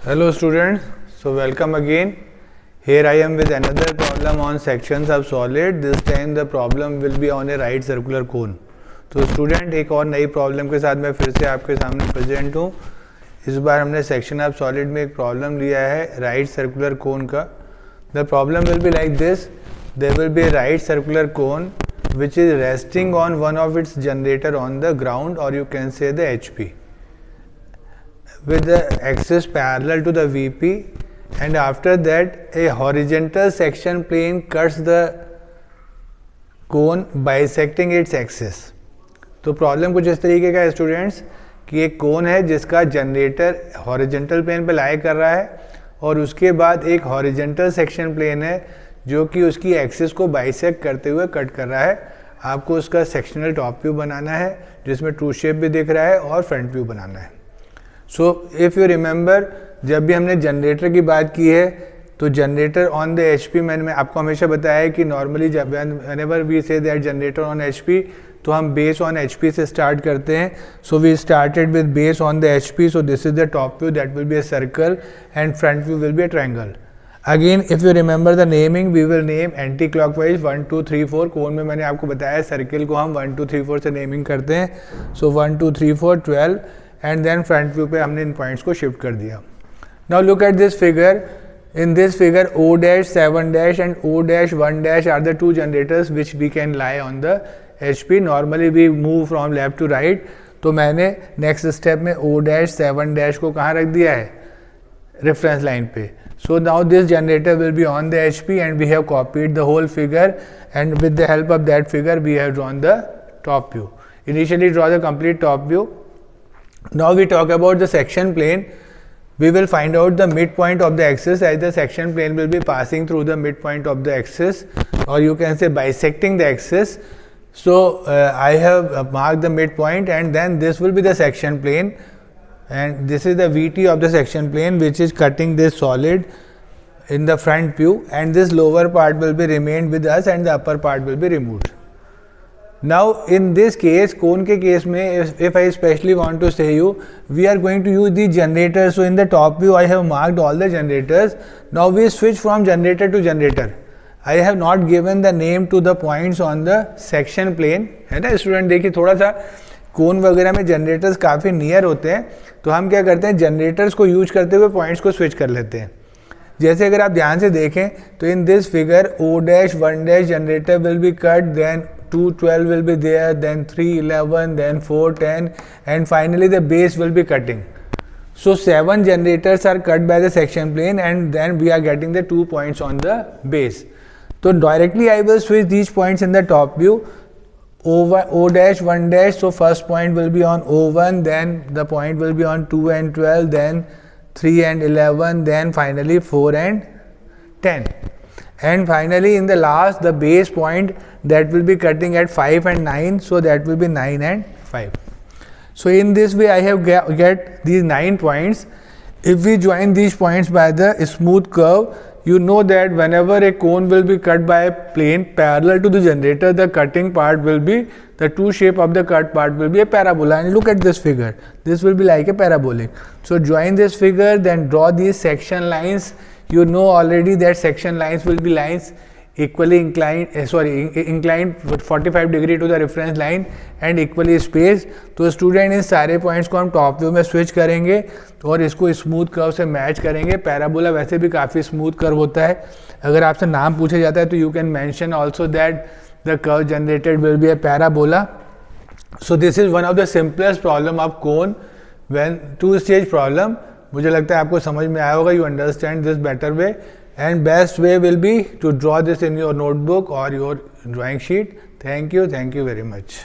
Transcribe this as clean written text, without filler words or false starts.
Hello students, so welcome again. Here I am with another problem on sections of solid. This time the problem will be on a right circular cone. तो student एक और नई problem के साथ मैं फिर से आपके सामने प्रेजेंट हूँ. इस बार हमने सेक्शन ऑफ सॉलिड में एक प्रॉब्लम लिया है राइट सर्कुलर कोन का. The problem will be like this. There will be a right circular cone which is resting on one of its generator on the ground, or you can say the HP, with the axis parallel to the VP, and after that a horizontal section plane cuts the cone bisecting its axis. तो problem कुछ इस तरीके का है students कि एक कोन है जिसका जनरेटर हॉरिजेंटल प्लेन पे लाई कर रहा है और उसके बाद एक हॉरिजेंटल सेक्शन प्लेन है जो कि उसकी एक्सिस को बाइसेक्ट करते हुए कट कर रहा है. आपको उसका सेक्शनल टॉप व्यू बनाना है जिसमें ट्रू शेप भी दिख रहा है और फ्रंट व्यू बनाना है. सो इफ़ यू रिमेंबर, जब भी हमने जनरेटर की बात की है तो जनरेटर ऑन द एचपी मैंने आपको हमेशा बताया है कि नॉर्मली जब whenever we say that generator on HP तो हम बेस ऑन एचपी से स्टार्ट करते हैं. So we started with base on the HP. So this is the top view, that will be a circle and front view will be a triangle. Again if you remember the naming, we will name anti clockwise 1 2 3 4. कोन में मैंने आपको बताया circle को हम 1 2 3 4 से naming करते हैं. सो 1 2 3 4 12 एंड देन फ्रंट व्यू पे हमने इन पॉइंट्स को शिफ्ट कर दिया. Now look at this figure. In this figure, O dash 7 dash and O dash 1 dash are the two generators which we can lie on the HP. Normally we move from left to right. तो मैंने next step में O dash 7 dash को कहाँ रख दिया है? Reference line पे. So now this generator will be on the HP and we have copied the whole figure, and with the help of that figure we have drawn the top view. Initially draw the complete top view. Now we talk about the section plane. We will find out the midpoint of the axis, as the section plane will be passing through the midpoint of the axis, or you can say bisecting the axis. So I have marked the midpoint, and then this will be the section plane, and this is the VT of the section plane which is cutting this solid in the front view, and this lower part will be remained with us and the upper part will be removed. Now in this case, cone के case में, if I especially want to say you, we are going to use the generators. So in the top view I have marked all the generators. Now we switch from generator to generator. I have not given the name to the points on the section plane. है ना student, देखिए थोड़ा सा कोन वगैरह में generators काफ़ी near होते हैं तो हम क्या करते हैं, जनरेटर्स को यूज करते हुए पॉइंट्स को स्विच कर लेते हैं. जैसे अगर आप ध्यान से देखें तो in this figure O dash 1 dash generator will be cut, then 2 12 will be there, then 3 11, then 4 10, and finally the base will be cutting. So 7 generators are cut by the section plane, and then we are getting the 2 points on the base. So directly I will switch these points in the top view. O dash 1 dash, so first point will be on O1, then the point will be on 2 and 12, then 3 and 11, then finally 4 and 10. And finally in the last, the base point that will be cutting at 5 and 9, so that will be 9 and 5. So in this way I have get these 9 points. If we join these points by the smooth curve, you know that whenever a cone will be cut by a plane parallel to the generator, the cutting part will be, the true shape of the cut part will be a parabola. And look at this figure, this will be like a parabolic. So join this figure, then draw these section lines. You know already that section lines will be lines equally inclined, inclined 45 degree to the reference line and equally spaced. तो student in सारे points को हम top view में switch करेंगे और इसको smooth curve से match करेंगे. पैराबोला वैसे भी काफ़ी स्मूथ कर्व होता है. अगर आपसे नाम पूछा जाता है तो you can mention also that the curve generated will be a parabola. So this is one of the simplest problem of cone when 2 stage problem. मुझे लगता है आपको समझ में आया होगा. You understand this better way, and best way will be to draw this in your notebook or your drawing sheet. Thank you very much.